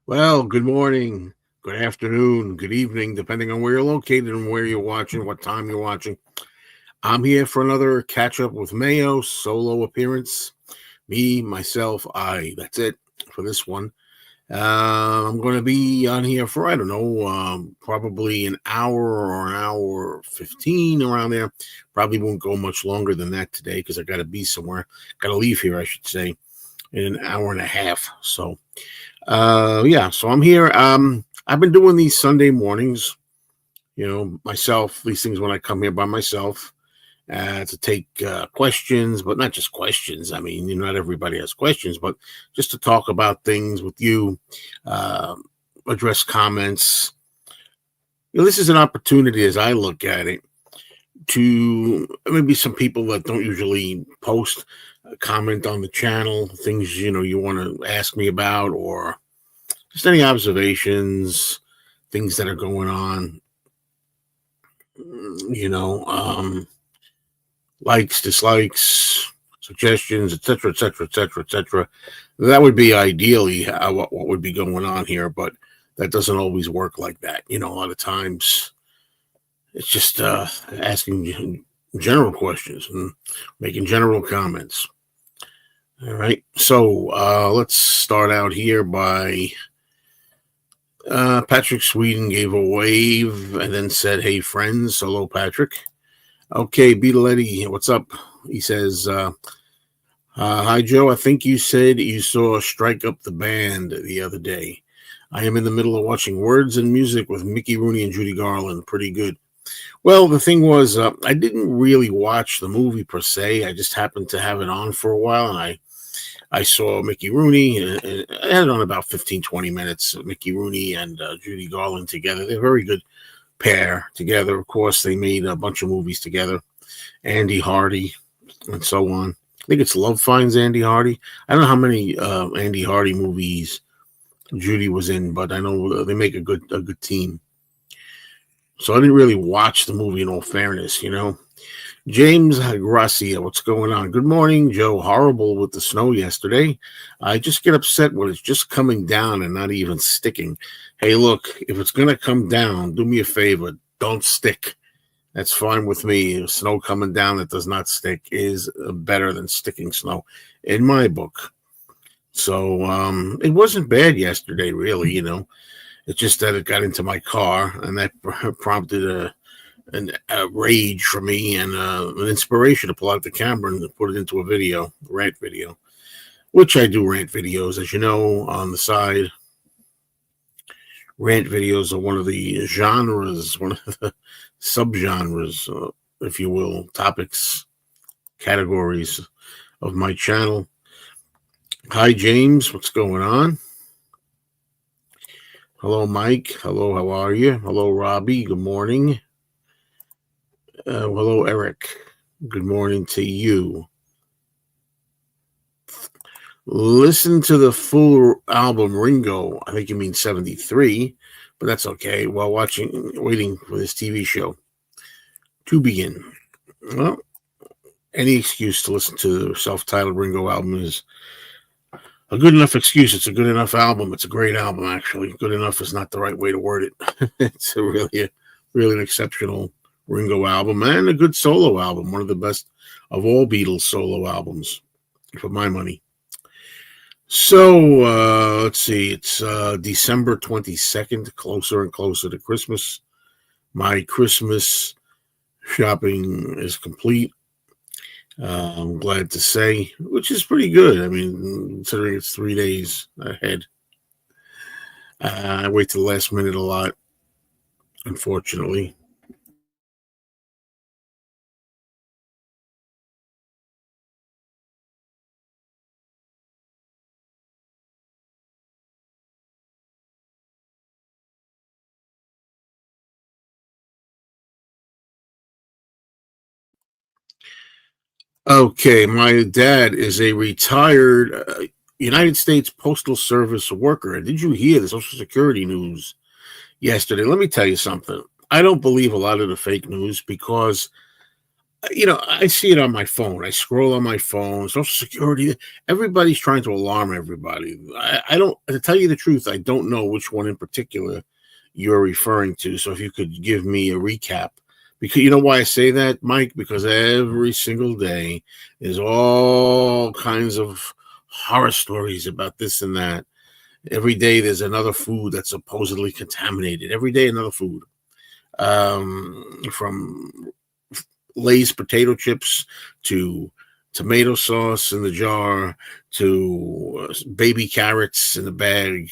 Well, good morning, good afternoon, good evening, depending on where you're located and where you're watching, what time you're watching. I'm here for another catch up with Mayo solo appearance. Me, myself, I. That's it for this one. I'm going to be on here for, I don't know, probably an hour or an hour 15 around there. Probably won't go much longer than that today because I got to be somewhere. Got to leave here, I should say, in an hour and a half. So I'm here. I've been doing these Sunday mornings, myself, these things when I come here by myself to take questions, but not just questions. I mean, not everybody has questions, but just to talk about things with you, uh, address comments. This is an opportunity as I look at it to maybe some people that don't usually post comment on the channel, things, you want to ask me about, or just any observations, things that are going on, you know, um, likes, dislikes, suggestions, etc., etc., etc., etc. That would be ideally what would be going on here, but that doesn't always work like that. A lot of times it's just asking general questions and making general comments. All right, so let's start out here by Patrick Sweden gave a wave and then said, "Hey, friends." Hello, Patrick. Okay, Beatletti, what's up? He says, "Hi, Joe. I think you said you saw Strike Up the Band the other day. I am in the middle of watching Words and Music with Mickey Rooney and Judy Garland. Pretty good." Well, the thing was, I didn't really watch the movie per se. I just happened to have it on for a while, and I saw Mickey Rooney, and I had it on about 15, 20 minutes. Mickey Rooney and Judy Garland together. They're a very good pair together. Of course, they made a bunch of movies together. Andy Hardy and so on. I think it's Love Finds Andy Hardy. I don't know how many Andy Hardy movies Judy was in, but I know they make a good team. So I didn't really watch the movie in all fairness. James Gracia, what's going on? Good morning, Joe. Horrible with the snow yesterday. I just get upset when it's just coming down and not even sticking. Hey, look, if it's going to come down, do me a favor. Don't stick. That's fine with me. Snow coming down that does not stick is better than sticking snow in my book. So it wasn't bad yesterday, really. It's just that it got into my car and that prompted a rage for me and an inspiration to pull out the camera and put it into a video, rant video, which I do rant videos, as you know, on the side. Rant videos are one of the genres, one of the subgenres, if you will, topics, categories of my channel. Hi, James. What's going on? Hello, Mike. Hello, how are you? Hello, Robbie. Good morning. Hello, Eric. Good morning to you. Listen to the full album Ringo. I think you mean 73, but that's okay. While waiting for this TV show to begin. Well, any excuse to listen to the self-titled Ringo album is a good enough excuse. It's a good enough album. It's a great album, actually. Good enough is not the right way to word it. It's really an exceptional Ringo album and a good solo album. One of the best of all Beatles solo albums, for my money. So, let's see. It's December 22nd, closer and closer to Christmas. My Christmas shopping is complete. I'm glad to say, which is pretty good. I mean, considering it's 3 days ahead. I wait to the last minute a lot, unfortunately. Okay, my dad is a retired United States Postal Service worker. Did you hear the Social Security news yesterday? Let me tell you something. I don't believe a lot of the fake news because I see it on my phone. I scroll on my phone. Social Security. Everybody's trying to alarm everybody. I don't. To tell you the truth, I don't know which one in particular you're referring to. So if you could give me a recap, because you know why I say that, Mike? Because every single day there's all kinds of horror stories about this and that. Every day there's another food that's supposedly contaminated. Every day another food. From Lay's potato chips to tomato sauce in the jar to baby carrots in the bag,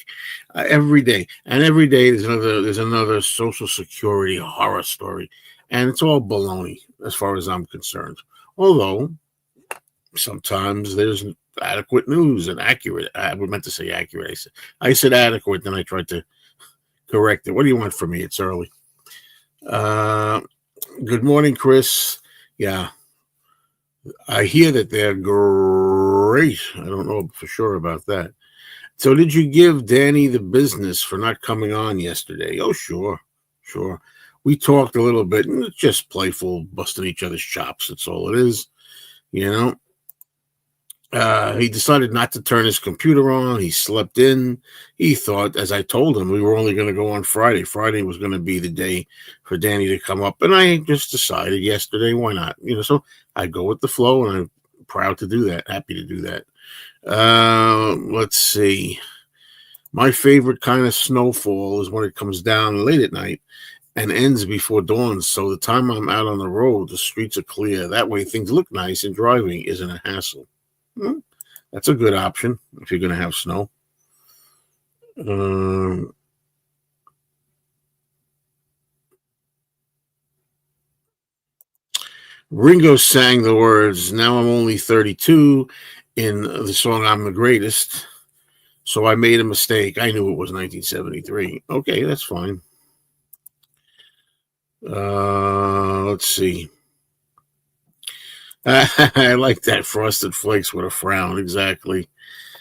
every day. And every day there's another Social Security horror story, and it's all baloney as far as I'm concerned. Although sometimes there's adequate news and accurate. I meant to say accurate. I said adequate, then I tried to correct it. What do you want from me? It's early. Uh, Good morning, Chris. Yeah, I hear that they're great. I don't know for sure about that. So, did you give Danny the business for not coming on yesterday? Oh, sure, sure. We talked a little bit, and it's just playful, busting each other's chops. That's all it is, you know. He decided not to turn his computer on. He slept in. He thought, as I told him, we were only going to go on Friday. Friday was going to be the day for Danny to come up. And I just decided yesterday, why not? So I go with the flow, and I'm proud to do that. Happy to do that. Let's see. My favorite kind of snowfall is when it comes down late at night and ends before dawn. So the time I'm out on the road, the streets are clear. That way things look nice and driving isn't a hassle. Hmm, that's a good option if you're going to have snow. Um, Ringo sang the words, "Now I'm only 32," in the song "I'm the Greatest." So I made a mistake. I knew it was 1973. Okay, that's fine. Let's see. I like that Frosted Flakes with a frown. Exactly.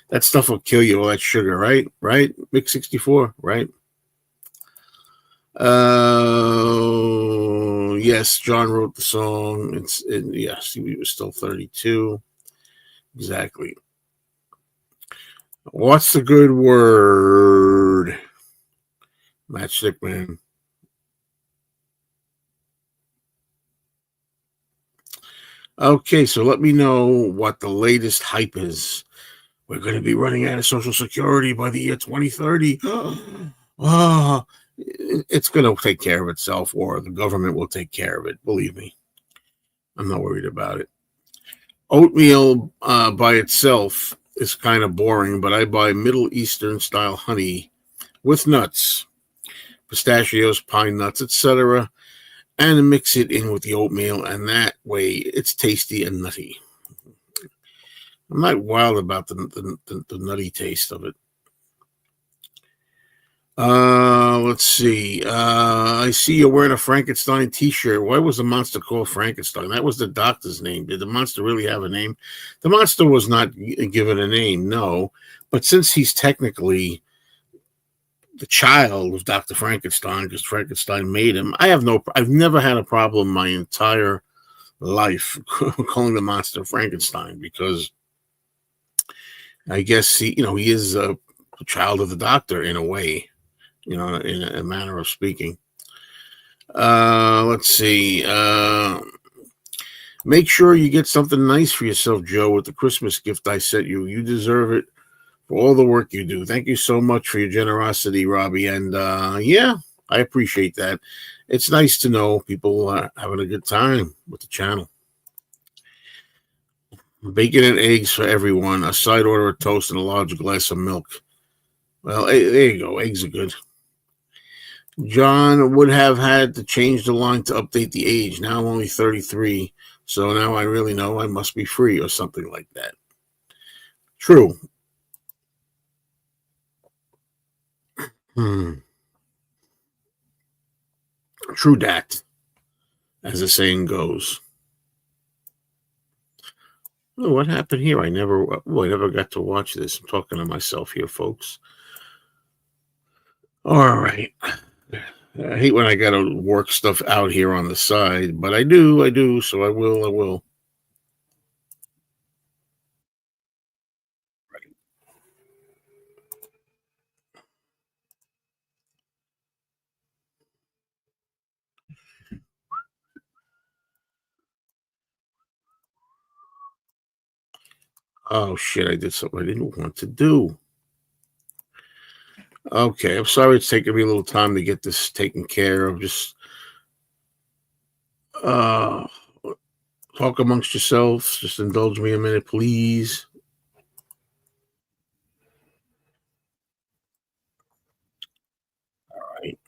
That stuff will kill you, all that sugar, right? Right? Big 64, right? Yes, John wrote the song. Yes, he was still 32. Exactly. What's the good word? Matchstick Man. Okay, so let me know what the latest hype is. We're going to be running out of Social Security by the year 2030. Oh, it's going to take care of itself, or the government will take care of it. Believe me, I'm not worried about it. Oatmeal by itself is kind of boring, but I buy Middle Eastern style honey with nuts, pistachios, pine nuts, etc., and mix it in with the oatmeal, and that way it's tasty and nutty. I'm not wild about the nutty taste of it. Let's see. I see you're wearing a Frankenstein T-shirt. Why was the monster called Frankenstein? That was the doctor's name. Did the monster really have a name? The monster was not given a name, no. But since he's technically the child of Dr. Frankenstein, because Frankenstein made him, I've never had a problem my entire life calling the monster Frankenstein, because I guess he is a child of the doctor in a way, in a manner of speaking. Let's see. Make sure you get something nice for yourself, Joe, with the Christmas gift I sent you. You deserve it for all the work you do. Thank you so much for your generosity, Robbie. And yeah, I appreciate that. It's nice to know people are having a good time with the channel. Bacon and eggs for everyone. A side order of toast and a large glass of milk. Well, there you go. Eggs are good. John would have had to change the line to update the age. Now I'm only 33, so now I really know I must be free or something like that. True. Hmm. True dat, as the saying goes. Oh, what happened here? I never got to watch this. I'm talking to myself here, folks. All right. I hate when I got to work stuff out here on the side, but I do. So I will. Oh shit! I did something I didn't want to do. Okay, I'm sorry it's taking me a little time to get this taken care of. Just uh, talk amongst yourselves. Just indulge me a minute, please. Right.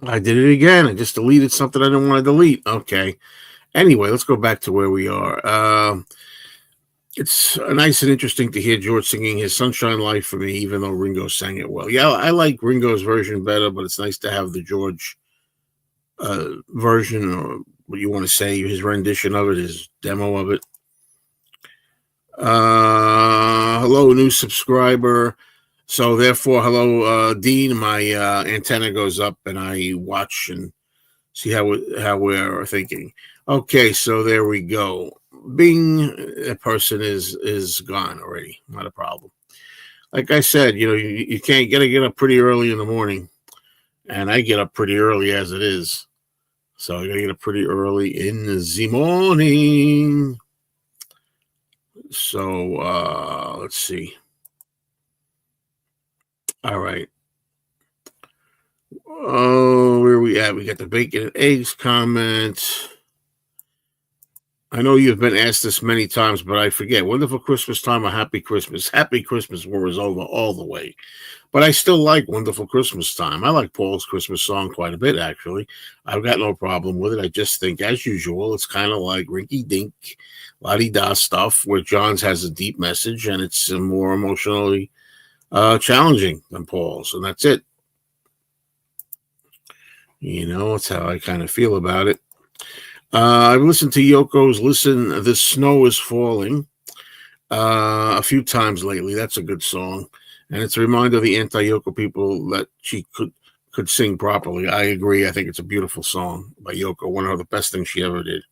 I did it again. I just deleted something I didn't want to delete. Okay. Anyway, let's go back to where we are. It's nice and interesting to hear George singing his Sunshine Life for me, even though Ringo sang it well. Yeah, I like Ringo's version better, but it's nice to have the George version, or what you want to say, his rendition of it, his demo of it. Hello, new subscriber. So therefore, hello, Dean. My antenna goes up, and I watch and see how we're thinking. Okay, so there we go. Bing, that person is gone already. Not a problem. Like I said, you can't get up pretty early in the morning, and I get up pretty early as it is. So I gotta get up pretty early in the morning. So let's see. All right. Oh, where are we at? We got the bacon and eggs comment. I know you've been asked this many times, but I forget. Wonderful Christmas time or Happy Christmas? Happy Christmas war is over all the way. But I still like Wonderful Christmas time. I like Paul's Christmas song quite a bit, actually. I've got no problem with it. I just think, as usual, it's kind of like rinky dink, la di da stuff, where John's has a deep message and it's more emotionally challenging than Paul's. And that's it. That's how I kind of feel about it. I've listened to Yoko's Listen, The Snow is Falling a few times lately. That's a good song. And it's a reminder of the anti-Yoko people that she could sing properly. I agree. I think it's a beautiful song by Yoko. One of the best things she ever did.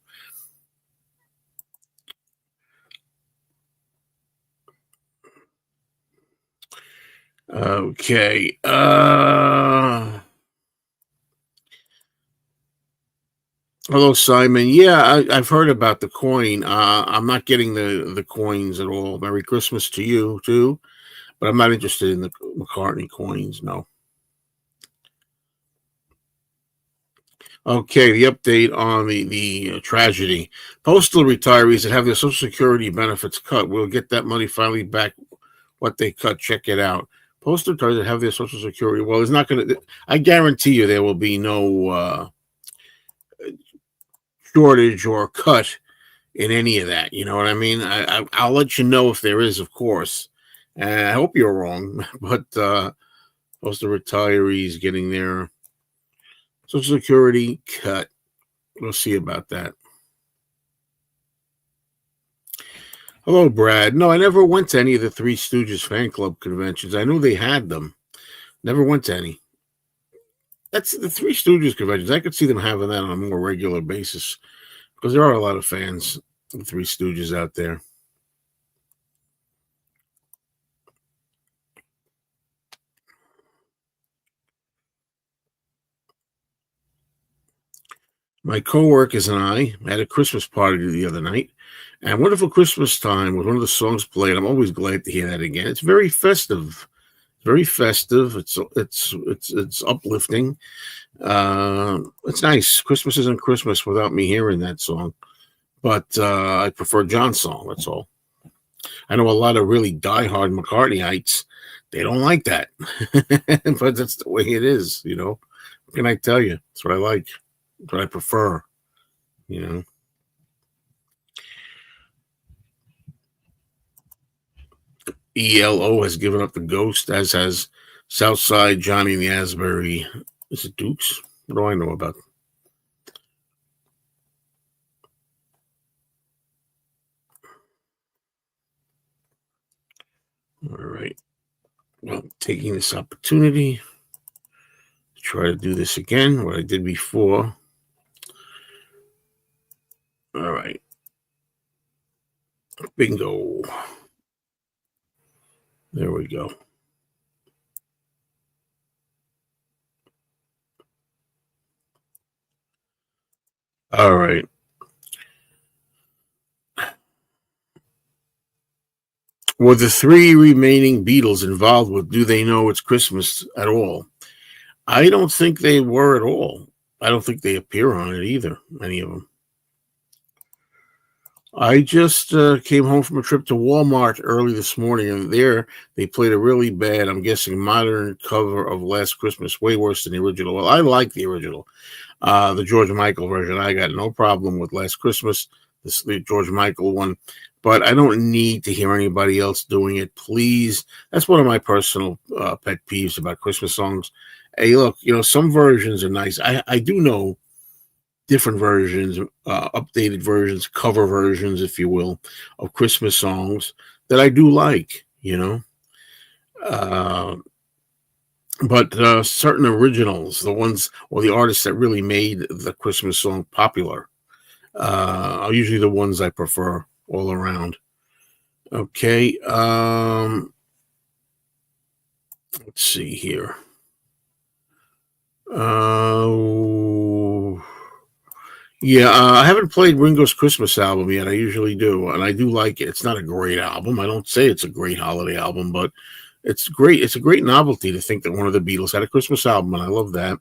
Okay. Hello, Simon. Yeah, I've heard about the coin. I'm not getting the coins at all. Merry Christmas to you too, but I'm not interested in the McCartney coins. No. Okay, the update on the tragedy. Postal retirees that have their Social Security benefits cut will get that money finally back. What they cut, check it out. Postal retirees that have their Social Security. Well, it's not going to. I guarantee you, there will be no shortage or cut in any of that. You know what I mean? I'll let you know if there is, of course. And I hope you're wrong, but postal retirees getting their Social Security cut. We'll see about that. Hello, Brad. No, I never went to any of the Three Stooges fan club conventions. I knew they had them. Never went to any. That's the Three Stooges conventions. I could see them having that on a more regular basis because there are a lot of fans of the Three Stooges out there. My coworkers and I had a Christmas party the other night, and Wonderful Christmas Time was one of the songs played. I'm always glad to hear that again. It's very festive. Very festive. It's uplifting. It's nice. Christmas isn't Christmas without me hearing that song. But I prefer John's song. That's all. I know a lot of really diehard McCartneyites. They don't like that, but that's the way it is. What can I tell you? That's what I like. That's what I prefer. You know. ELO has given up the ghost, as has Southside Johnny and the Asbury. Is it Dukes? What do I know about? All right. Well, taking this opportunity to try to do this again, what I did before. All right. Bingo. There we go. All right. Were the three remaining Beatles involved with Do They Know It's Christmas at all? I don't think they were at all. I don't think they appear on it either, many of them. I just came home from a trip to Walmart early this morning, and there they played a really bad, I'm guessing, modern cover of Last Christmas, way worse than the original. Well, I like the original, the George Michael version. I got no problem with Last Christmas, the George Michael one, but I don't need to hear anybody else doing it. Please, that's one of my personal pet peeves about Christmas songs. Hey, look, some versions are nice. I do know different versions, updated versions, cover versions, if you will, of Christmas songs that I do like. Uh, but certain originals, the ones or the artists that really made the Christmas song popular, are usually the ones I prefer all around. Okay. Let's see here. Yeah, I haven't played Ringo's Christmas album yet. I usually do, and I do like it. It's not a great album. I don't say it's a great holiday album, but it's great. It's a great novelty to think that one of the Beatles had a Christmas album, and I love that.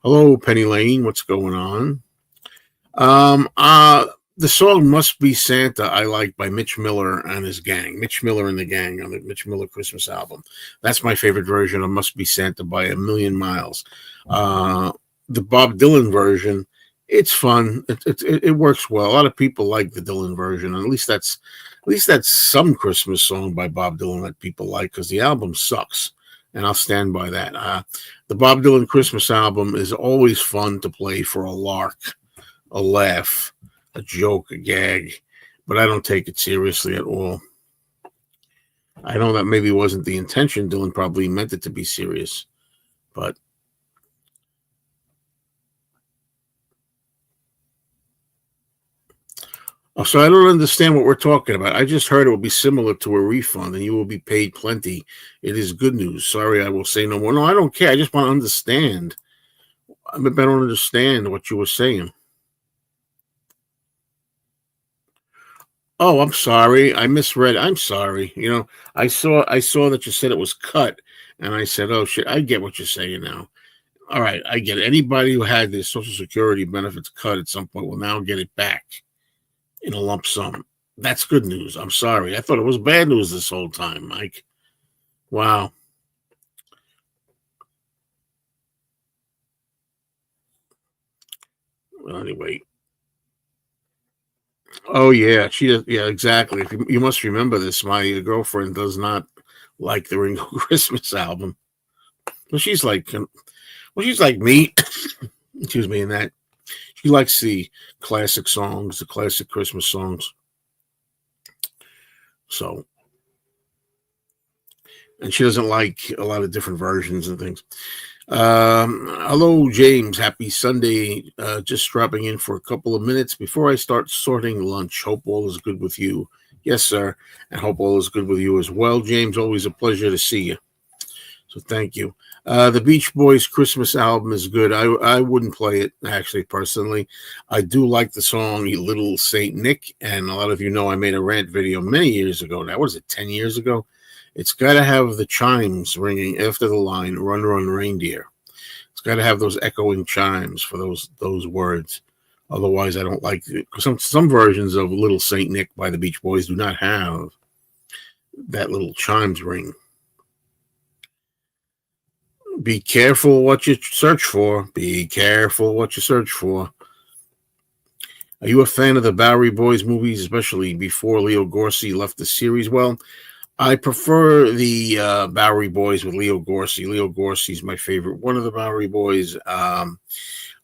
Hello, Penny Lane. What's going on? Um, uh, the song "Must Be Santa" I like by Mitch Miller and his gang. Mitch Miller and the Gang on the Mitch Miller Christmas album. That's my favorite version of "Must Be Santa" by a million miles. Uh, the Bob Dylan version, it's fun. It works well. A lot of people like the Dylan version, and at least that's some Christmas song by Bob Dylan that people like because the album sucks, and I'll stand by that. The Bob Dylan Christmas album is always fun to play for a lark, a laugh, a joke, a gag, but I don't take it seriously at all. I know that maybe wasn't the intention. Dylan probably meant it to be serious, but so I don't understand what we're talking about. I just heard it will be similar to a refund and you will be paid plenty. It is good news. Sorry, I will say no more. No, I don't care. I just want to understand. I don't understand what you were saying. Oh, I'm sorry. I misread. I'm sorry. I saw that you said it was cut, and I said, "Oh shit, I get what you're saying now." All right, I get it. Anybody who had their Social Security benefits cut at some point will now get it back in a lump sum. That's good news. I'm sorry. I thought it was bad news this whole time, Mike. Wow. Well, anyway. Oh yeah, she does. Yeah, exactly. If you must remember this, my girlfriend does not like the Ringo Christmas album. Well, she's like me. Excuse me. In that she likes the classic songs, the classic Christmas songs. So, and she doesn't like a lot of different versions and things. Hello, James. Happy Sunday. Just dropping in for a couple of minutes before I start sorting lunch. Hope all is good with you. Yes, sir. And hope all is good with you as well, James. Always a pleasure to see you. So thank you. The Beach Boys Christmas album is good. I wouldn't play it actually personally. I do like the song Little Saint Nick, and a lot of you know I made a rant video many years ago. Now, what is it, 10 years ago? It's got to have the chimes ringing after the line "Run, Run, Reindeer." It's got to have those echoing chimes for those words. Otherwise, I don't like it. Some versions of Little Saint Nick by the Beach Boys do not have that little chimes ring. Be careful what you search for. Be careful what you search for. Are you a fan of the Bowery Boys movies, especially before Leo Gorcey left the series? Well, I prefer the Bowery Boys with Leo Gorcey. Leo Gorcey's my favorite one of the Bowery Boys. I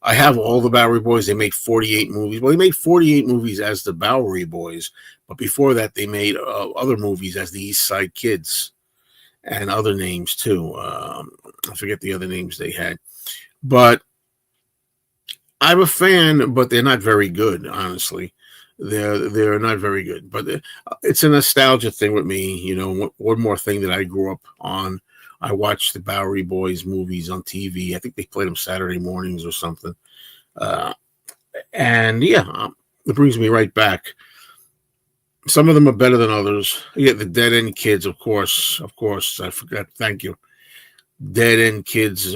have all the Bowery Boys. They made 48 movies. Well, they made 48 movies as the Bowery Boys, but before that, they made other movies as the East Side Kids. and other names too. I forget the other names they had, but I'm a fan, but they're not very good, honestly. They're not very good, but it's a nostalgia thing with me. You know, one more thing that I grew up on. I watched the Bowery Boys movies on TV. I think they played them Saturday mornings or something. Uh, and yeah, it brings me right back. Some of them are better than others. Yeah, the Dead End Kids, of course. Of course, I forgot. Thank you. Dead End Kids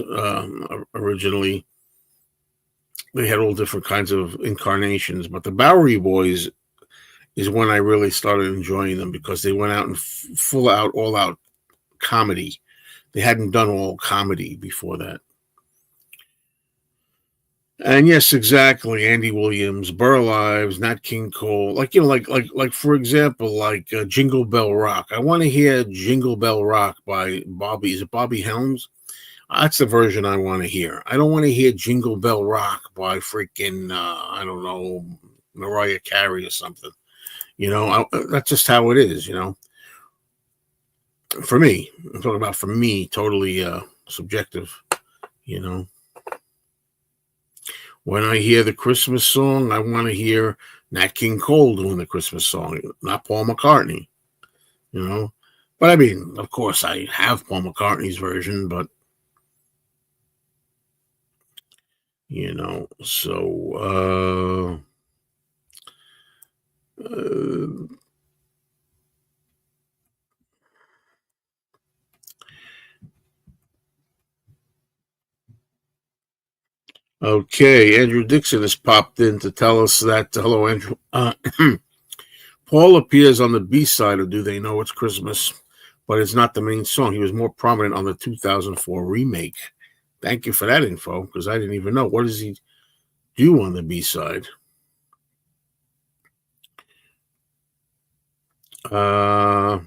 originally they had all different kinds of incarnations, but the Bowery Boys is when I really started enjoying them because they went out and full out, all out comedy. They hadn't done all comedy before that. And yes, exactly. Andy Williams, Burl Ives, Nat King Cole, like like for example, like Jingle Bell Rock. I want to hear Jingle Bell Rock by Bobby. Is it Bobby Helms? That's the version I want to hear. I don't want to hear Jingle Bell Rock by freaking I don't know Mariah Carey or something. You know, that's just how it is. You know, for me, I'm talking about for me, totally subjective. You know, when I hear the Christmas song, I want to hear Nat King Cole doing the Christmas song, not Paul McCartney. You know, but I mean, of course, I have Paul McCartney's version, but you know, so okay, Andrew Dixon has popped in to tell us that hello, Andrew. Paul appears on the B side of "Do They Know It's Christmas," but it's not the main song. He was more prominent on the 2004 remake. Thank you for that info because I didn't even know. What does he do on the B side? Uh,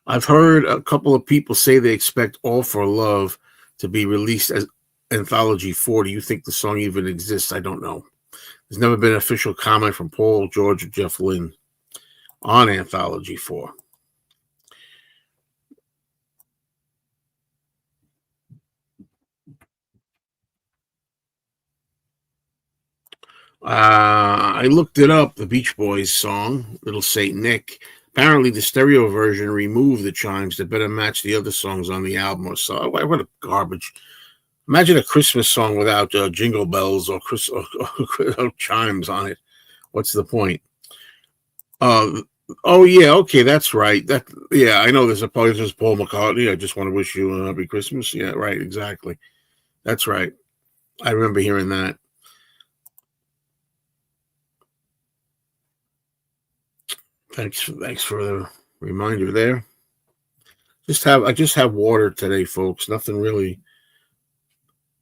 I've heard a couple of people say they expect "All for Love" to be released as Anthology 4. Do you think the song even exists? I don't know. There's never been an official comment from Paul, George, or Jeff Lynne on Anthology 4. I looked it up, the Beach Boys song, Little Saint Nick. Apparently, the stereo version removed the chimes to better match the other songs on the album. So, what a garbage. Imagine a Christmas song without jingle bells or chimes on it. What's the point? Uh, oh, yeah, okay, that's right. Yeah, I know there's a part that Paul McCartney. I just want to wish you a happy Christmas. Yeah, right, exactly. That's right. I remember hearing that. Thanks for the reminder there. I just have water today, folks. Nothing really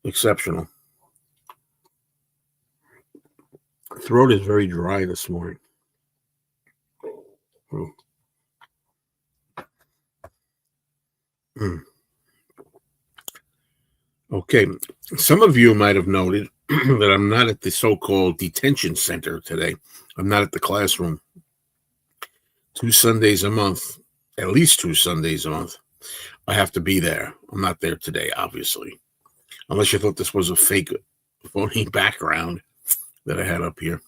exceptional. Throat is very dry this morning. Mm. Okay, some of you might have noted that I'm not at the so-called detention center today. I'm not at the classroom. 2 Sundays a month, at least 2 Sundays a month, I have to be there. I'm not there today, obviously, unless you thought this was a fake, phony background that I had up here.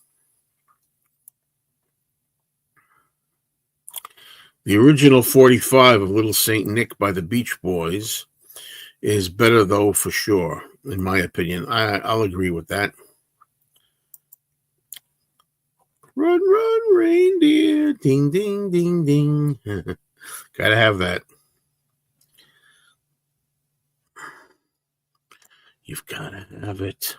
The original 45 of Little Saint Nick by the Beach Boys is better, though, for sure, in my opinion. I'll agree with that. Run, run, reindeer, ding, ding, ding, ding. Gotta have that. You've gotta have it.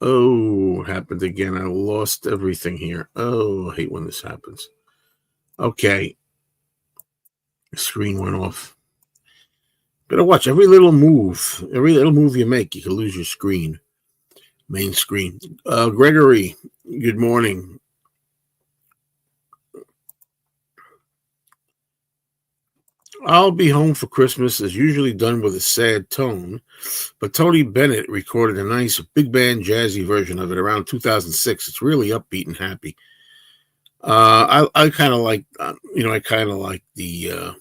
Oh, it happened again. I lost everything here. Oh, I hate when this happens. Okay. The screen went off. Gotta watch every little move. Every little move you make, you can lose your screen. Main screen. Gregory, good morning. I'll Be Home for Christmas is usually done with a sad tone, but Tony Bennett recorded a nice big band jazzy version of it around 2006. It's really upbeat and happy. I kind of like, I kind of like the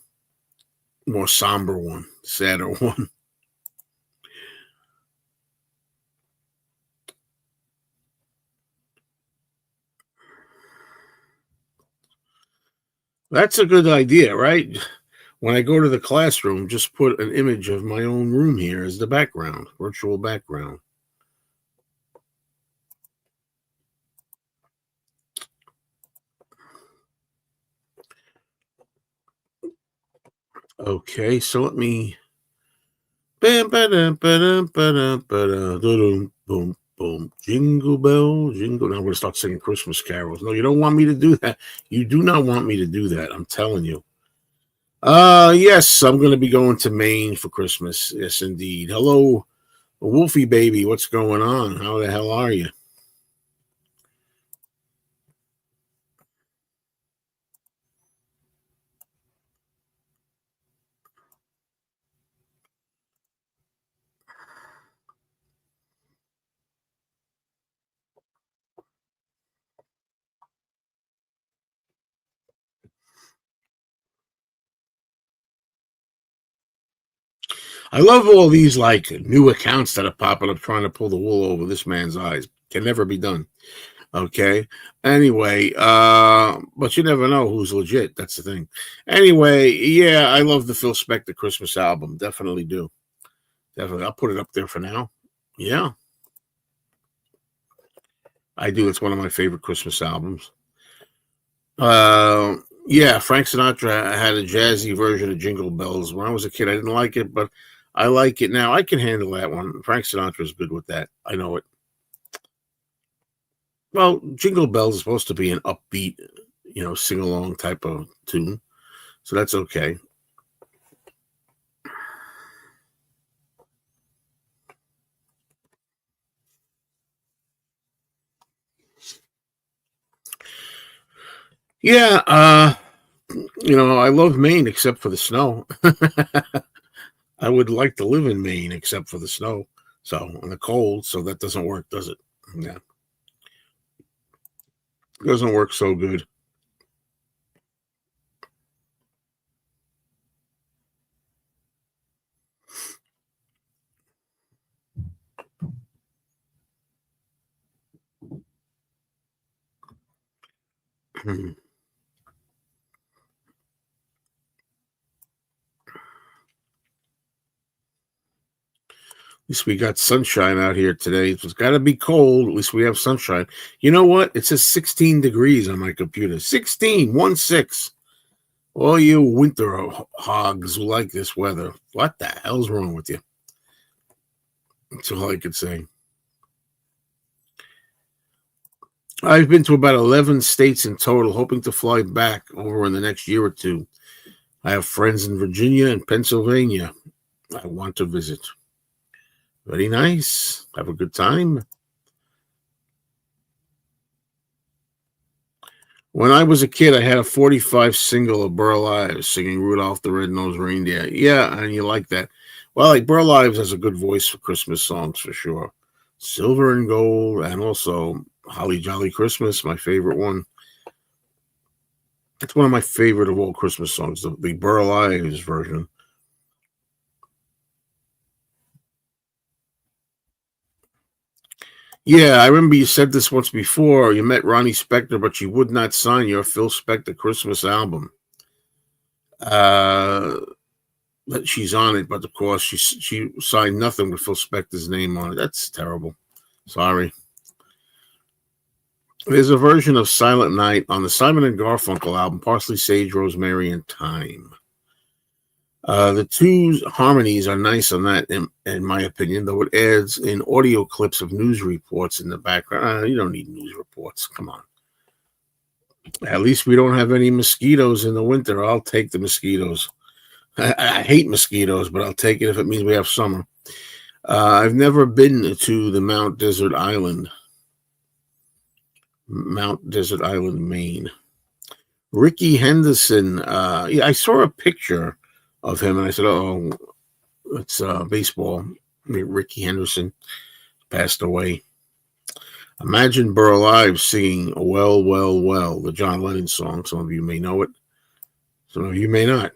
more somber one, sadder one. That's a good idea, right? When I go to the classroom, just put an image of my own room here as the background, virtual background. Okay, so let me. Bam, ba-dum, ba-dum, ba-dum, ba-dum, da-dum, boom, boom. Jingle bell, jingle. Now I'm going to start singing Christmas carols. No, you don't want me to do that. You do not want me to do that. I'm telling you. Yes, I'm going to be going to Maine for Christmas. Yes, indeed. Hello, Wolfie baby. What's going on? How the hell are you? I love all these like new accounts that are popping up trying to pull the wool over this man's eyes. Can never be done. Okay. Anyway, but you never know who's legit. That's the thing. Anyway, yeah, I love the Phil Spector Christmas album. Definitely do. Definitely. I'll put it up there for now. Yeah, I do. It's one of my favorite Christmas albums. Uh, yeah, Frank Sinatra had a jazzy version of Jingle Bells. When I was a kid, I didn't like it, but I like it now. I can handle that one. Frank Sinatra is good with that. I know it. Well, Jingle Bells is supposed to be an upbeat, sing along type of tune. So that's okay. Yeah, I love Maine except for the snow. I would like to live in Maine except for the snow. So and the cold, so that doesn't work, does it? Yeah. It doesn't work so good. At least we got sunshine out here today. It's got to be cold. At least we have sunshine. You know what? It says 16 degrees on my computer. 16, 1 6. All you winter hogs who like this weather. What the hell's wrong with you? That's all I could say. I've been to about 11 states in total, hoping to fly back over in the next year or two. I have friends in Virginia and Pennsylvania I want to visit. Very nice. Have a good time. When I was a kid, I had a 45 single of Burl Ives singing Rudolph the Red-Nosed Reindeer. Yeah, and you like that. Well, like Burl Ives has a good voice for Christmas songs for sure. Silver and Gold, and also Holly Jolly Christmas, my favorite one. It's one of my favorite of all Christmas songs, the Burl Ives version. Yeah, I remember you said this once before. You met Ronnie Spector, but you would not sign your Phil Spector Christmas album. Uh, that she's on it, but of course she signed nothing with Phil Spector's name on it. That's terrible. Sorry. There's a version of Silent Night on the Simon and Garfunkel album, Parsley, Sage, Rosemary, and Thyme. The two harmonies are nice on that, in my opinion, though it adds in audio clips of news reports in the background. You don't need news reports. Come on. At least we don't have any mosquitoes in the winter. I'll take the mosquitoes. I hate mosquitoes, but I'll take it if it means we have summer. I've never been to the Mount Desert Island, Maine. Ricky Henderson. Yeah, I saw a picture of him, and I said, "Oh, it's baseball." I mean, Ricky Henderson passed away. Imagine Burr Alive singing "Well, Well, Well," the John Lennon song. Some of you may know it. Some of you may not.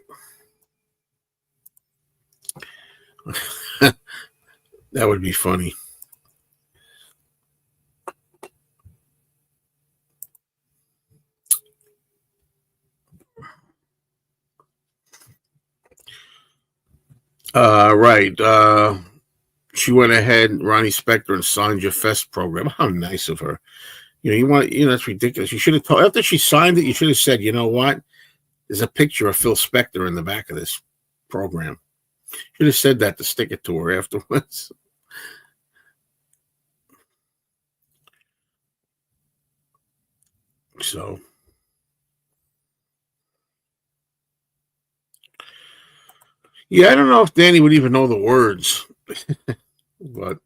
That would be funny. Right. She went ahead, Ronnie Spector, and signed your Fest program. How nice of her. That's ridiculous. You should have told, after she signed it, you should have said, you know what? There's a picture of Phil Spector in the back of this program. Should have said that to stick it to her afterwards. So, yeah, I don't know if Danny would even know the words, but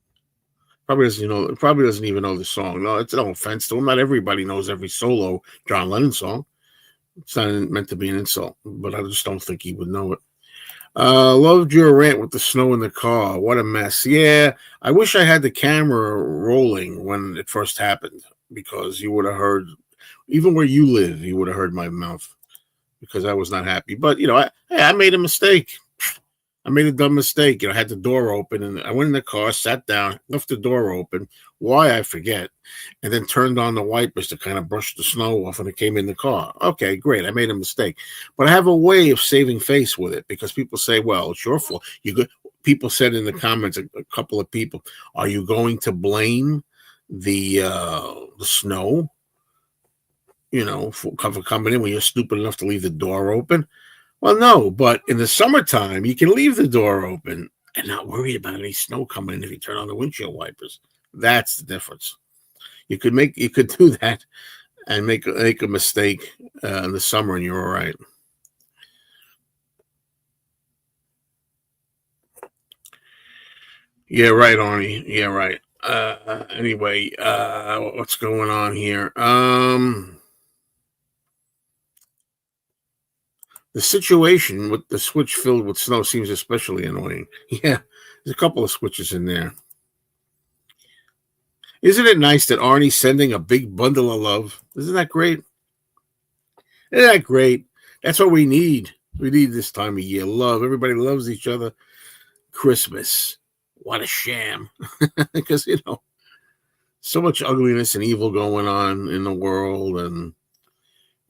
probably doesn't even know the song. No, it's no offense to him. Not everybody knows every solo John Lennon song. It's not meant to be an insult, but I just don't think he would know it. Loved your rant with the snow in the car. What a mess. Yeah, I wish I had the camera rolling when it first happened, because you would have heard, even where you live, you would have heard my mouth, because I was not happy. But I made a mistake. I made a dumb mistake. I had the door open, and I went in the car, sat down, left the door open. Why, I forget. And then turned on the wipers to kind of brush the snow off, and it came in the car. Okay, great. I made a mistake. But I have a way of saving face with it, because people say, well, it's your fault. People said in the comments, a couple of people, are you going to blame the snow, for coming in when you're stupid enough to leave the door open? Well, no, but in the summertime, you can leave the door open and not worry about any snow coming in if you turn on the windshield wipers. That's the difference. You could do that and make a mistake in the summer, and you're all right. Yeah, right, Arnie. Yeah, right. Anyway, what's going on here? The situation with the switch filled with snow seems especially annoying. Yeah, there's a couple of switches in there. Isn't it nice that Arnie's sending a big bundle of love? Isn't that great? Isn't that great? That's what we need. We need this time of year. Love. Everybody loves each other. Christmas. What a sham. Because, so much ugliness and evil going on in the world, and,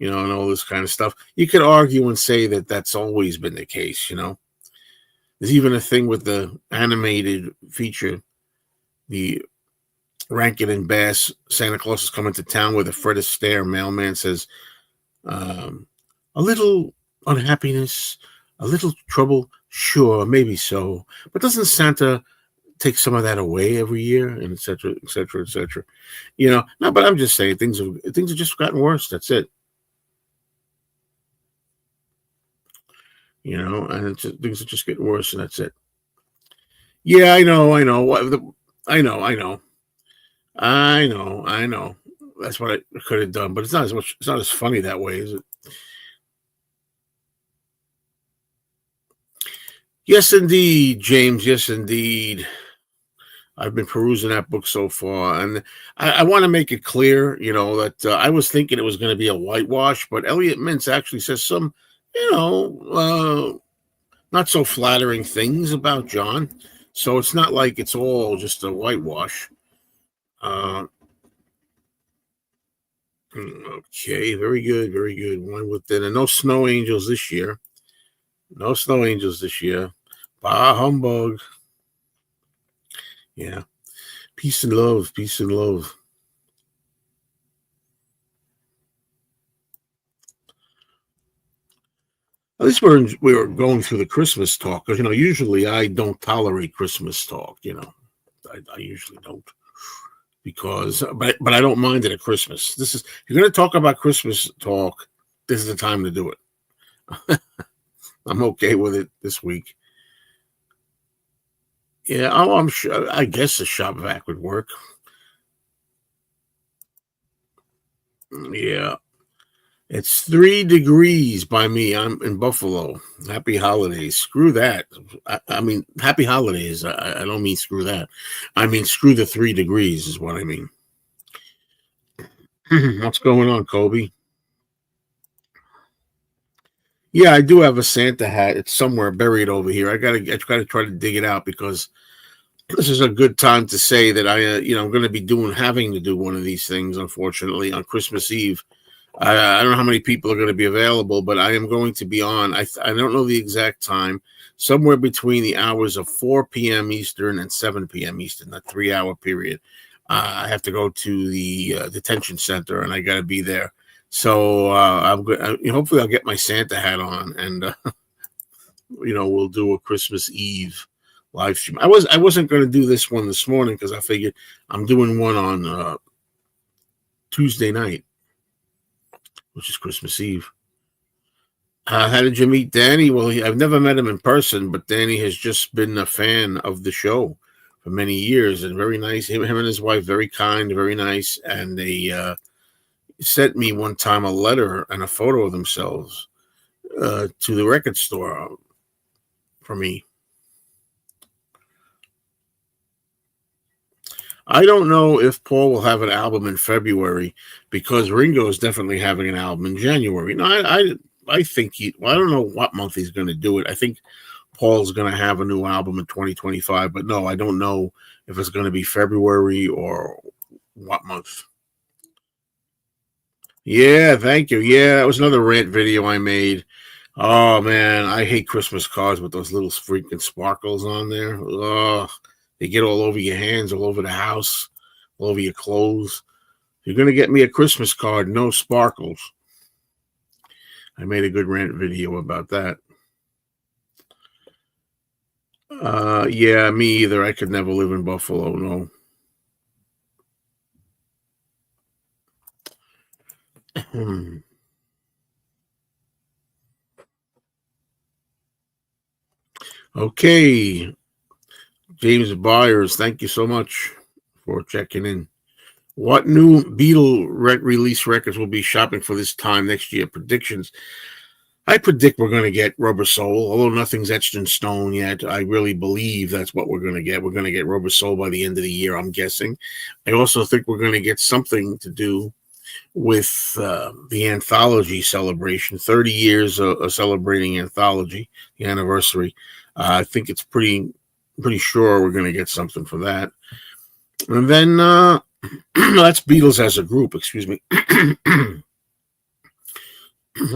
and all this kind of stuff. You could argue and say that that's always been the case, There's even a thing with the animated feature, the Rankin and Bass Santa Claus is coming to town, with a Fred Astaire mailman says, a little unhappiness, a little trouble, sure, maybe so, but doesn't Santa take some of that away every year, and et cetera, et cetera, et cetera? No, but I'm just saying things have just gotten worse. That's it. And things are just getting worse, and that's it. Yeah, I know. I know. That's what I could have done, but it's not as much. It's not as funny that way, is it? Yes, indeed, James. Yes, indeed. I've been perusing that book so far, and I want to make it clear, that I was thinking it was going to be a whitewash, but Elliot Mintz actually says some, not so flattering things about John. So it's not like it's all just a whitewash. Uh, okay, very good, very good. One with dinner. No snow angels this year. No snow angels this year. Bah humbug. Yeah. Peace and love. Peace and love. At least we're going through the Christmas talk, because usually I don't tolerate Christmas talk. I usually don't, because but I don't mind it at Christmas. This is, if you're going to talk about Christmas talk, this is the time to do it. I'm okay with it this week. Yeah, I'm sure. I guess a shop vac would work. Yeah, it's 3 degrees by me. I'm in Buffalo. Happy holidays. Screw that. I mean, happy holidays. I don't mean screw that. I mean, screw the 3 degrees is what I mean. What's going on, Kobe? Yeah, I do have a Santa hat. It's somewhere buried over here. I gotta try to dig it out because this is a good time to say that I'm going to be having to do one of these things. Unfortunately, on Christmas Eve, I don't know how many people are going to be available, but I am going to be on. I don't know the exact time. Somewhere between the hours of 4 p.m. Eastern and 7 p.m. Eastern, that 3 hour period. I have to go to the detention center, and I got to be there. So I'm good. Hopefully, I'll get my Santa hat on, and we'll do a Christmas Eve live stream. I wasn't going to do this one this morning because I figured I'm doing one on Tuesday night, which is Christmas Eve. How did you meet Danny? Well, I've never met him in person, but Danny has just been a fan of the show for many years and very nice. Him and his wife, very kind, very nice. And they sent me one time a letter and a photo of themselves to the record store for me. I don't know if Paul will have an album in February because Ringo is definitely having an album in January. No, I think I don't know what month he's going to do it. I think Paul's going to have a new album in 2025, but no, I don't know if it's going to be February or what month. Yeah, thank you. Yeah, that was another rant video I made. Oh man, I hate Christmas cards with those little freaking sparkles on there. Oh, they get all over your hands, all over the house, all over your clothes. If you're gonna get me a Christmas card, no sparkles. I made a good rant video about that. Yeah, me either. I could never live in Buffalo, no. Okay, James Byers, thank you so much for checking in. What new Beatle release records will be shopping for this time next year? Predictions. I predict we're going to get Rubber Soul, although nothing's etched in stone yet. I really believe that's what we're going to get. We're going to get Rubber Soul by the end of the year, I'm guessing. I also think we're going to get something to do with the anthology celebration, 30 years of celebrating anthology, the anniversary. I think it's pretty sure we're going to get something for that. And then that's Beatles as a group, excuse me.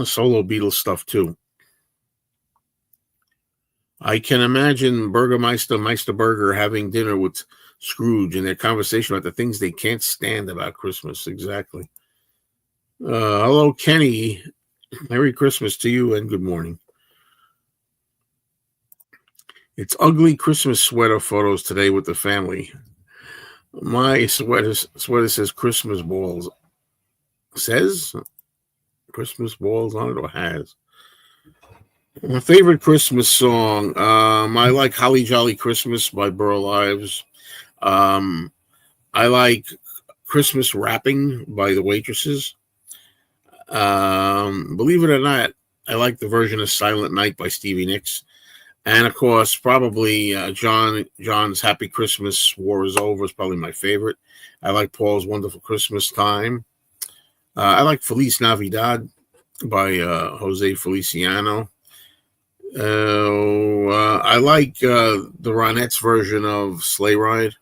Solo Beatles stuff too. I can imagine Meisterburger having dinner with Scrooge and their conversation about the things they can't stand about Christmas. Exactly. Hello, Kenny. Merry Christmas to you and good morning. It's ugly Christmas sweater photos today with the family. My sweater says Christmas balls. Says Christmas balls on it or has? My favorite Christmas song. I like Holly Jolly Christmas by Burl Ives. I like Christmas Wrapping by the Waitresses. Believe it or not, I like the version of Silent Night by Stevie Nicks. And of course, probably John's Happy Christmas, War is Over is probably my favorite. I like Paul's Wonderful Christmas Time. I like Feliz Navidad by Jose Feliciano. I like the Ronettes version of Sleigh Ride.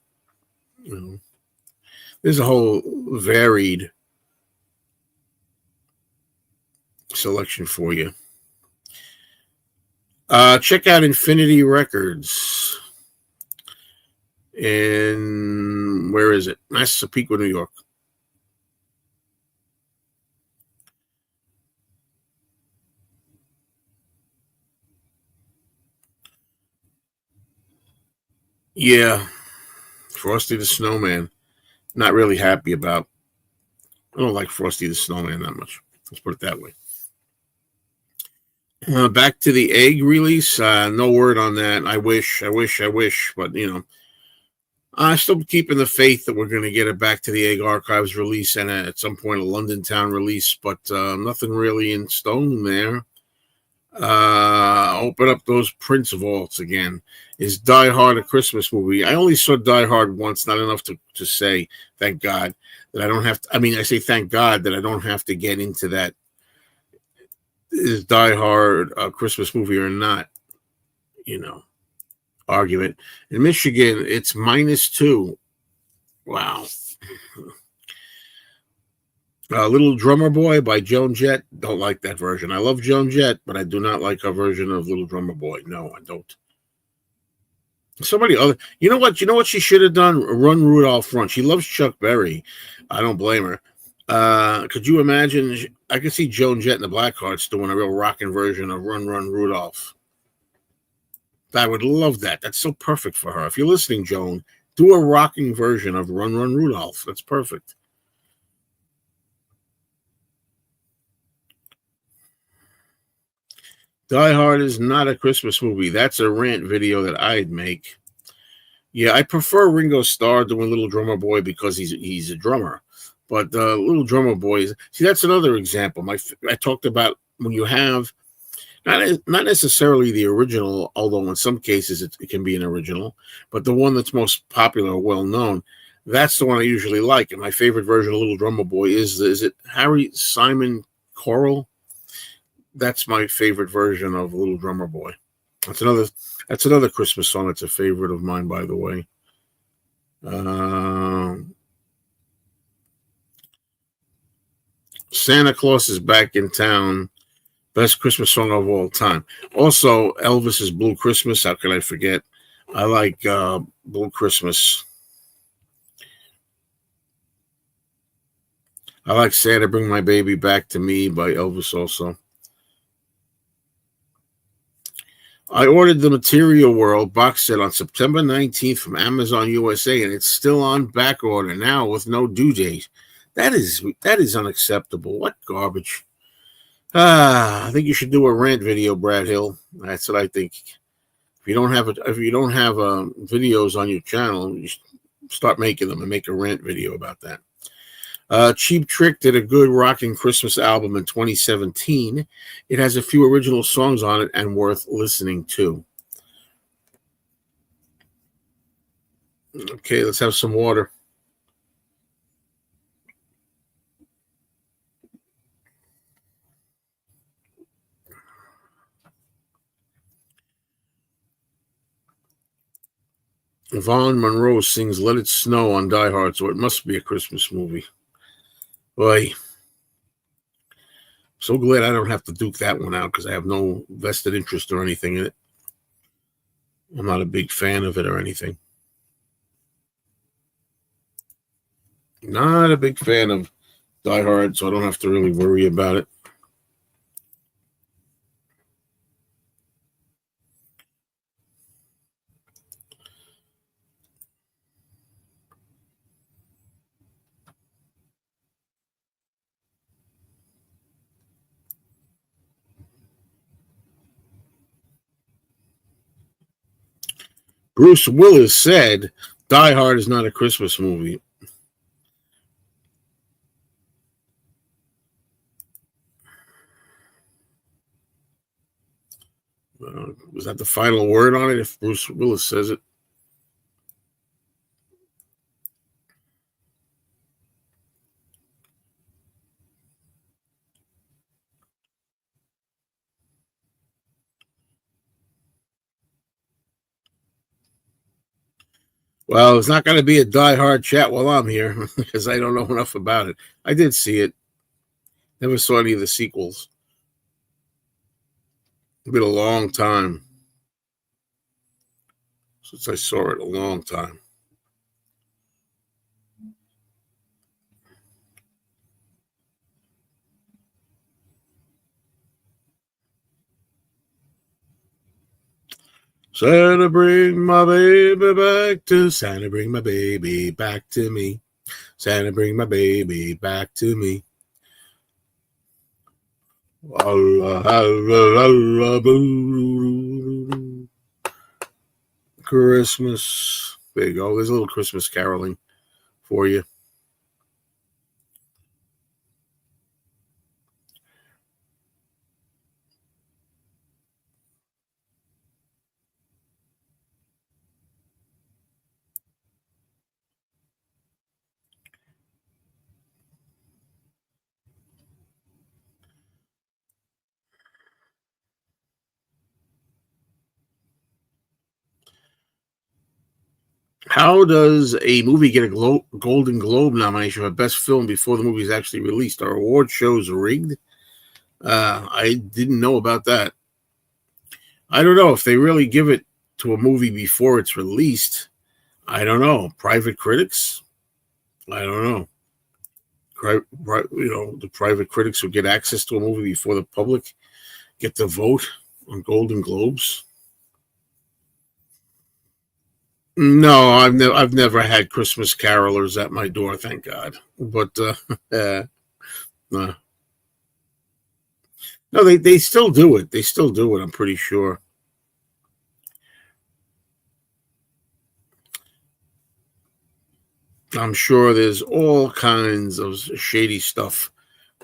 There's a whole varied selection for you. Check out Infinity Records. In where is it? Massapequa, New York. Yeah, Frosty the Snowman. Not really happy about. I don't like Frosty the Snowman that much. Let's put it that way. Back to the egg release. No word on that. I wish, but I still keeping the faith that we're going to get it back to the Egg Archives release and at some point a London Town release, but nothing really in stone there. Open up those Prince vaults again. Is Die Hard a Christmas movie? I only saw Die Hard once, not enough to say, thank God, that I don't have to. I mean, I say thank God that I don't have to get into that. Is Die Hard a Christmas movie or not? You know, argument. In Michigan, it's -2. Wow. Little Drummer Boy by Joan Jett. Don't like that version. I love Joan Jett, but I do not like her version of Little Drummer Boy. No, I don't. Somebody other. You know what? You know what she should have done? Run Rudolph Run. She loves Chuck Berry. I don't blame her. Could you imagine? I could see Joan Jett and the Blackhearts doing a real rocking version of Run Run Rudolph. I would love that. That's so perfect for her. If you're listening, Joan, do a rocking version of Run Run Rudolph. That's perfect. Die Hard is not a Christmas movie. That's a rant video that I'd make. Yeah, I prefer Ringo Starr doing Little Drummer Boy because he's a drummer. But Little Drummer Boy see, that's another example. I talked about when you have not necessarily the original, although in some cases it can be an original, but the one that's most popular or well known. That's the one I usually like. And my favorite version of Little Drummer Boy is it Harry Simon Coral? That's my favorite version of Little Drummer Boy. That's another Christmas song. It's a favorite of mine, by the way. Santa Claus is Back in Town. Best Christmas song of all time. Also, Elvis's Blue Christmas. How could I forget? I like Blue Christmas. I like Santa Bring My Baby Back to Me by Elvis also. I ordered the Material World box set on September 19th from Amazon USA, and it's still on back order now with no due date. That is unacceptable. What garbage. I think you should do a rant video, Brad Hill. That's what I think. If you don't have videos on your channel, you start making them and make a rant video about that. Cheap Trick did a good rocking Christmas album in 2017. It has a few original songs on it and worth listening to. Okay, let's have some water. Vaughn Monroe sings Let It Snow on Die Hard, so it must be a Christmas movie. Boy, so glad I don't have to duke that one out because I have no vested interest or anything in it. I'm not a big fan of it or anything. Not a big fan of Die Hard, so I don't have to really worry about it. Bruce Willis said Die Hard is not a Christmas movie. Was that the final word on it if Bruce Willis says it? Well, it's not going to be a Die Hard chat while I'm here because I don't know enough about it. I did see it. Never saw any of the sequels. It's been a long time since I saw it. A long time. Santa, bring my baby back to Santa, bring my baby back to me. Santa, bring my baby back to me. Christmas. There you go. There's a little Christmas caroling for you. How does a movie get a Golden Globe nomination for Best Film before the movie is actually released? Are award shows rigged? I didn't know about that. I don't know if they really give it to a movie before it's released. I don't know. Private critics? I don't know. The private critics who get access to a movie before the public get to vote on Golden Globes. No, I've never had Christmas carolers at my door, thank God. But no, no, they still do it. They still do it. I'm pretty sure. I'm sure there's all kinds of shady stuff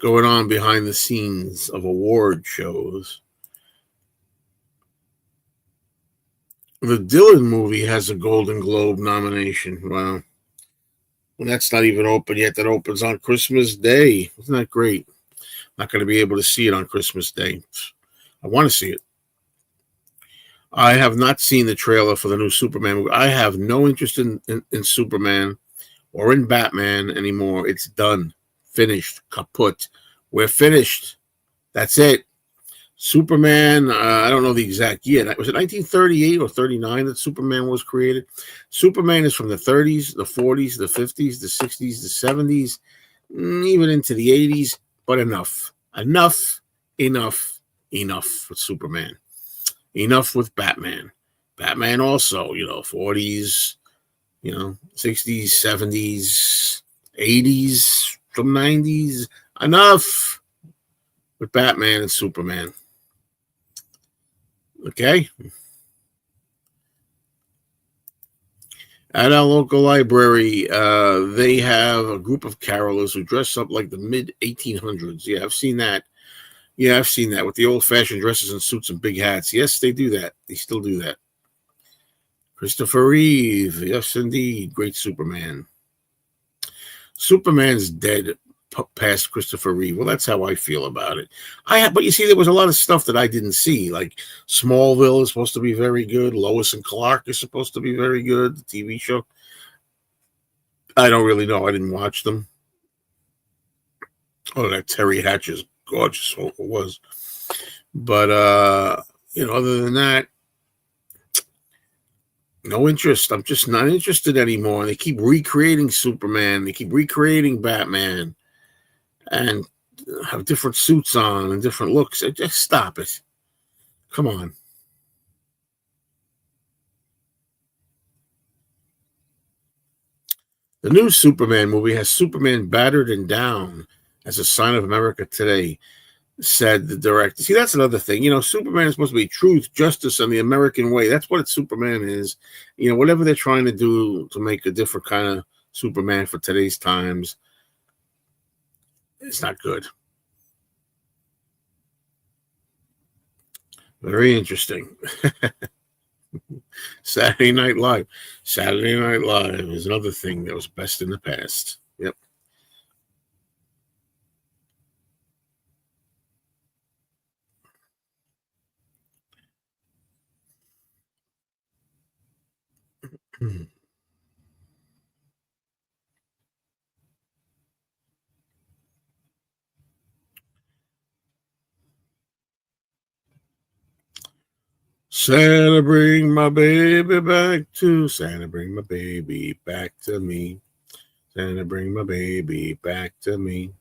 going on behind the scenes of award shows. The Dylan movie has a Golden Globe nomination. Wow. Well, that's not even open yet. That opens on Christmas Day. Isn't that great? Not going to be able to see it on Christmas Day. I want to see it. I have not seen the trailer for the new Superman movie. I have no interest in Superman or in Batman anymore. It's done. Finished. Kaput. We're finished. That's it. Superman, I don't know the exact year. Was it 1938 or 39 that Superman was created? Superman is from the 30s, the 40s, the 50s, the 60s, the 70s, even into the 80s. But enough. Enough. Enough. Enough with Superman. Enough with Batman. Batman also, 40s, 60s, 70s, 80s, some 90s. Enough with Batman and Superman. Okay? At our local library, they have a group of carolers who dress up like the mid 1800s. Yeah, I've seen that. Yeah, I've seen that with the old fashioned dresses and suits and big hats. Yes, they do that. They still do that. Christopher Reeve. Yes, indeed. Great Superman. Superman's dead past Christopher Reeve. Well, that's how I feel about it. But you see, there was a lot of stuff that I didn't see. Like Smallville is supposed to be very good. Lois and Clark is supposed to be very good. The TV show. I don't really know. I didn't watch them. Oh, that Terry Hatcher's gorgeous. It was. But other than that, no interest. I'm just not interested anymore. They keep recreating Superman. They keep recreating Batman, and have different suits on and different looks. Just stop it. Come on. The new Superman movie has Superman battered and down as a sign of America today, said the director. See, that's another thing. Superman is supposed to be truth, justice, and the American way. That's what Superman is. Whatever they're trying to do to make a different kind of Superman for today's times, it's not good. Very interesting. Saturday Night Live. Saturday Night Live is another thing that was best in the past. Yep. Santa, bring my baby back to Santa, bring my baby back to me. Santa, bring my baby back to me.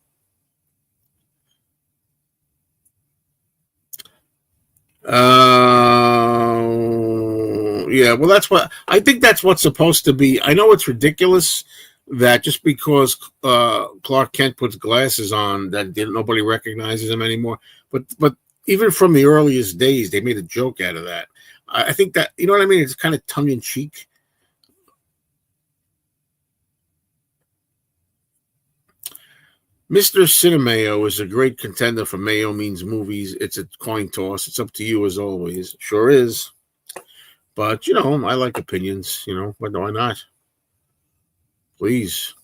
Yeah, well, that's what I think. That's what's supposed to be. I know it's ridiculous that just because Clark Kent puts glasses on, that nobody recognizes him anymore. But even from the earliest days, they made a joke out of that. I think that you know what I mean. It's kind of tongue in cheek. Mr. Cinemayo is a great contender for Mayo Means Movies. It's a coin toss. It's up to you as always. Sure is. But I like opinions. Why not? Please.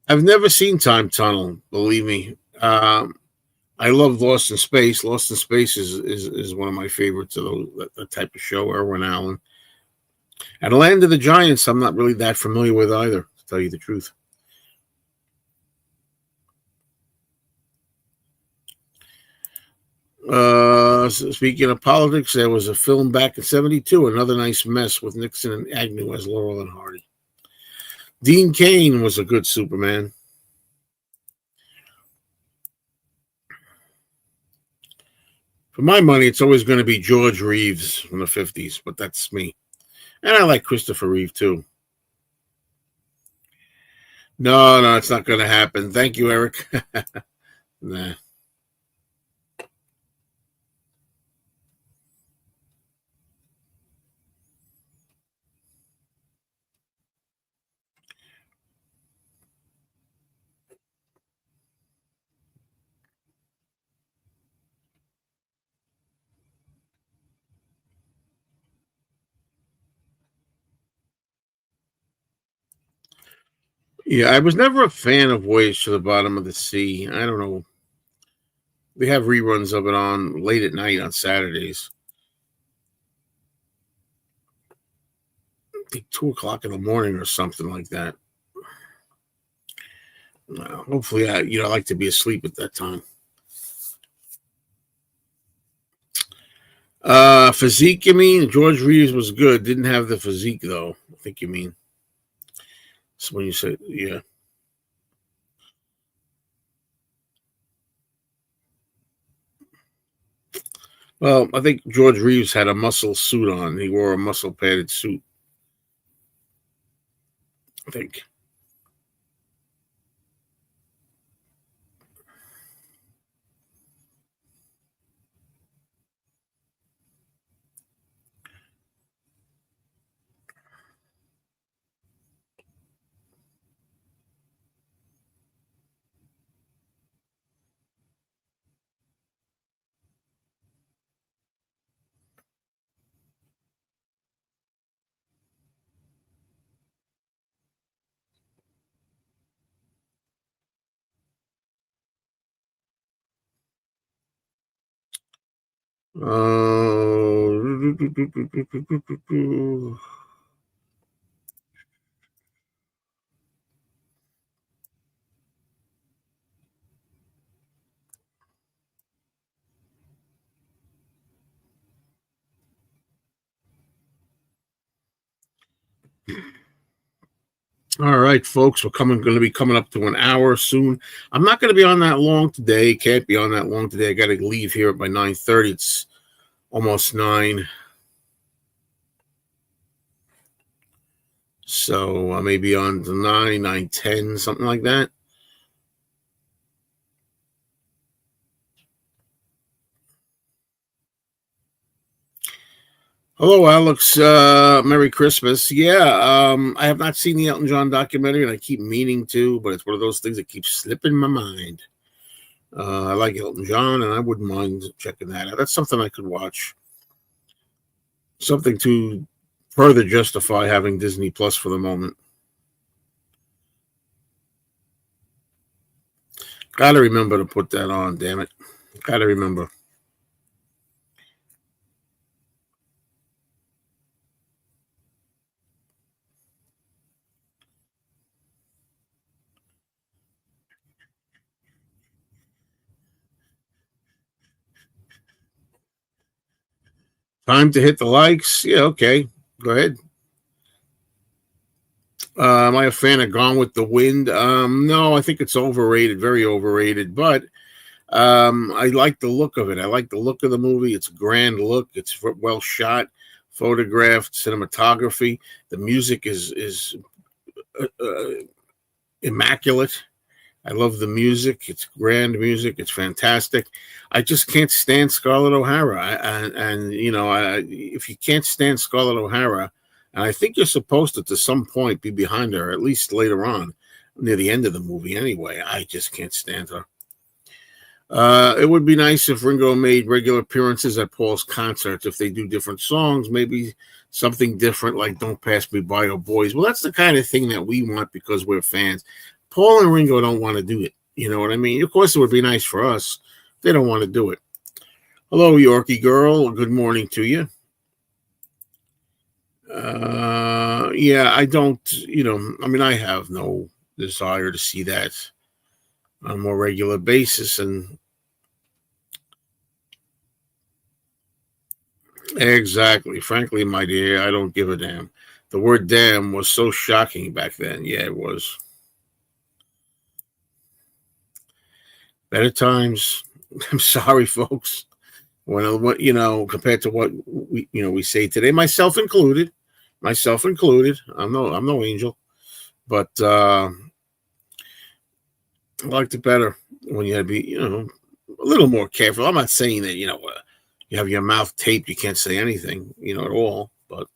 I've never seen Time Tunnel. Believe me. I love Lost in Space. Lost in Space is one of my favorites of that type of show. Erwin Allen and Land of the Giants. I'm not really that familiar with either, to tell you the truth. Speaking of politics, there was a film back in '72, Another Nice Mess, with Nixon and Agnew as Laurel and Hardy. Dean Cain was a good Superman. For my money, it's always going to be George Reeves from the '50s, but that's me. And I like Christopher Reeve too. No, no, it's not going to happen. Thank you, Eric. Nah. Yeah, I was never a fan of Voyage to the Bottom of the Sea. I don't know. They have reruns of it on late at night on Saturdays. I think 2 o'clock in the morning or something like that. Hopefully, I like to be asleep at that time. Physique, you mean? George Reeves was good. Didn't have the physique though. I think you mean. So when you say, yeah. Well, I think George Reeves had a muscle suit on. He wore a muscle padded suit. I think. All right, folks, going to be coming up to an hour soon. I'm not going to be on that long today. Can't be on that long today. I got to leave here by 9:30. It's almost 9. So I may be on to 9, 9:10, something like that. Hello, Alex. Merry Christmas. Yeah, I have not seen the Elton John documentary, and I keep meaning to, but it's one of those things that keeps slipping my mind. I like Elton John, and I wouldn't mind checking that out. That's something I could watch. Something to further justify having Disney Plus for the moment. Gotta remember to put that on, damn it. Gotta remember. Time to hit the likes. Yeah, okay. Go ahead. Am I a fan of Gone with the Wind? No, I think it's overrated, very overrated. But I like the look of it. I like the look of the movie. It's a grand look. It's well shot, photographed, cinematography. The music is immaculate. I love the music. It's grand music. It's fantastic. I just can't stand Scarlett O'Hara. If you can't stand Scarlett O'Hara, and I think you're supposed to some point be behind her, at least later on, near the end of the movie. Anyway, I just can't stand her. It would be nice if Ringo made regular appearances at Paul's concerts. If they do different songs, maybe something different like "Don't Pass Me By" or "Boys." Well, that's the kind of thing that we want because we're fans. Paul and Ringo don't want to do it. You know what I mean? Of course, it would be nice for us. They don't want to do it. Hello, Yorkie girl. Good morning to you. Yeah, I don't, I mean, I have no desire to see that on a more regular basis. And exactly, frankly, my dear, I don't give a damn. The word damn was so shocking back then. Yeah, it was. Better times. I'm sorry, folks. What compared to what we say today, myself included. I'm no angel, but I liked it better when you had to be a little more careful. I'm not saying that you have your mouth taped, you can't say anything at all, but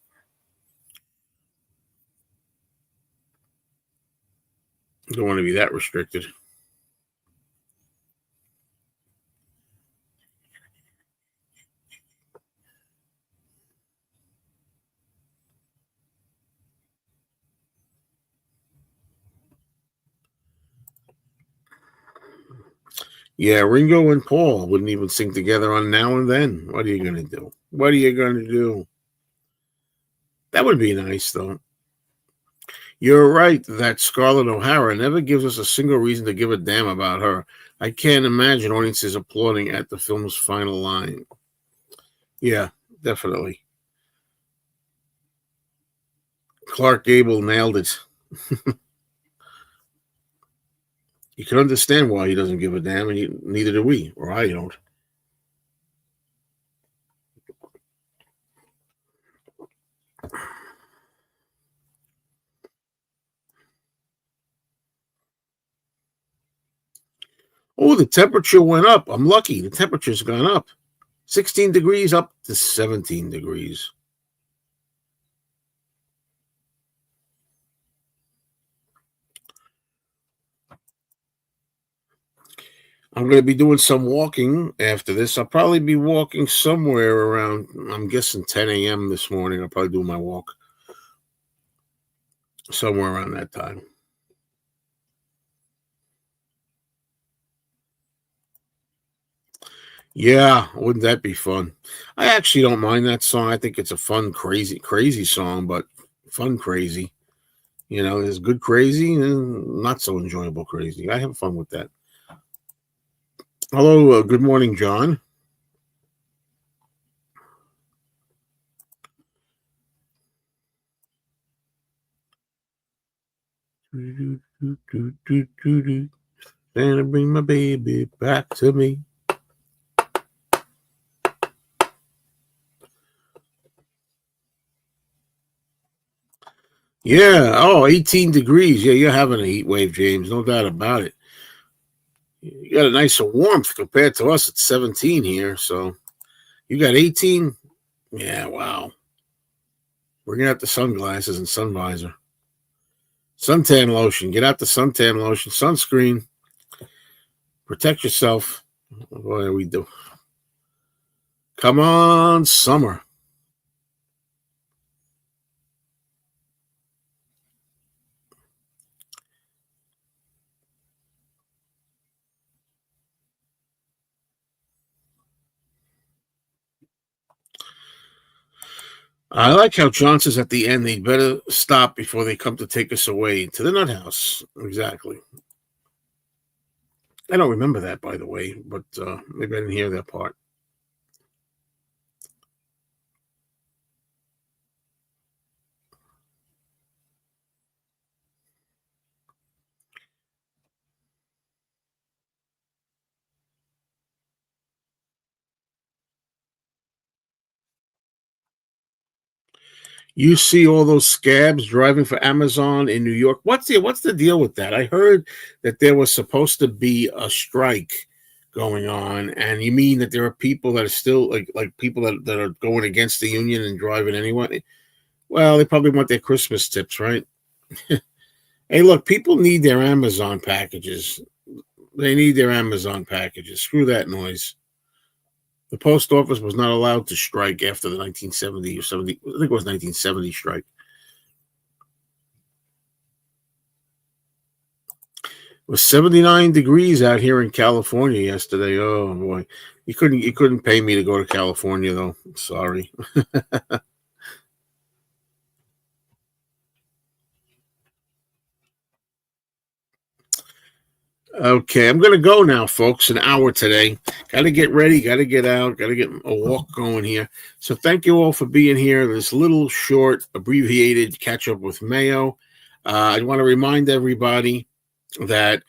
you don't want to be that restricted. Yeah, Ringo and Paul wouldn't even sing together on Now and Then. What are you going to do? What are you going to do? That would be nice, though. You're right that Scarlett O'Hara never gives us a single reason to give a damn about her. I can't imagine audiences applauding at the film's final line. Yeah, definitely. Clark Gable nailed it. You can understand why he doesn't give a damn, and neither do we, or I don't. Oh, the temperature went up. I'm lucky. The temperature's gone up. 16 degrees up to 17 degrees. I'm going to be doing some walking after this. I'll probably be walking somewhere around, I'm guessing 10 a.m. this morning. I'll probably do my walk somewhere around that time. Yeah, wouldn't that be fun? I actually don't mind that song. I think it's a fun, crazy, crazy song, but fun, crazy. There's good crazy and not so enjoyable crazy. I have fun with that. Hello, good morning, John. Santa, bring my baby back to me. Yeah. Oh, 18 degrees. Yeah, you're having a heat wave, James. No doubt about it. You got a nicer warmth compared to us at 17 here. So you got 18. Yeah, wow. We're going to have the sunglasses and sun visor. Suntan lotion. Get out the suntan lotion. Sunscreen. Protect yourself. What do we do? Come on, summer. I like how John says at the end they'd better stop before they come to take us away to the nut house. Exactly. I don't remember that, by the way, but maybe I didn't hear that part. You see all those scabs driving for Amazon in New York. What's the deal with that? I heard that there was supposed to be a strike going on, and you mean that there are people that are still like people that are going against the union and driving anyway? Well, they probably want their Christmas tips, right? Hey, look, people need their Amazon packages. They need their Amazon packages. Screw that noise. The post office was not allowed to strike after the 1970 or 70. I think it was 1970 strike. was 79 degrees out here in California yesterday. Oh boy. You couldn't pay me to go to California though. Sorry. Okay, I'm gonna go now, folks. An hour today. Got to get ready. Got to get out. Got to get a walk going here. So thank you all for being here. This little short, abbreviated catch up with Mayo. I want to remind everybody that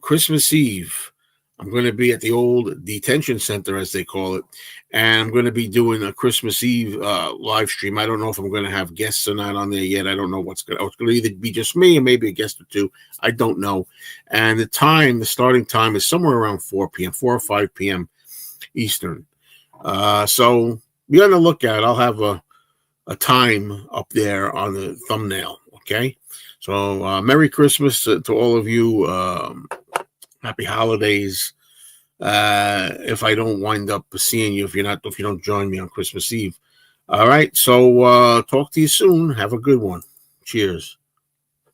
Christmas Eve, I'm going to be at the old detention center, as they call it, and I'm going to be doing a Christmas Eve live stream. I don't know if I'm going to have guests or not on there yet. I don't know what's going to. It's going to either be just me or maybe a guest or two. I don't know. And the starting time is somewhere around 4 p.m., 4 or 5 p.m. Eastern. So be on the lookout. I'll have a time up there on the thumbnail. Okay. So Merry Christmas to all of you. Happy holidays. If I don't wind up seeing you, if you don't join me on Christmas Eve. All right. So talk to you soon. Have a good one. Cheers.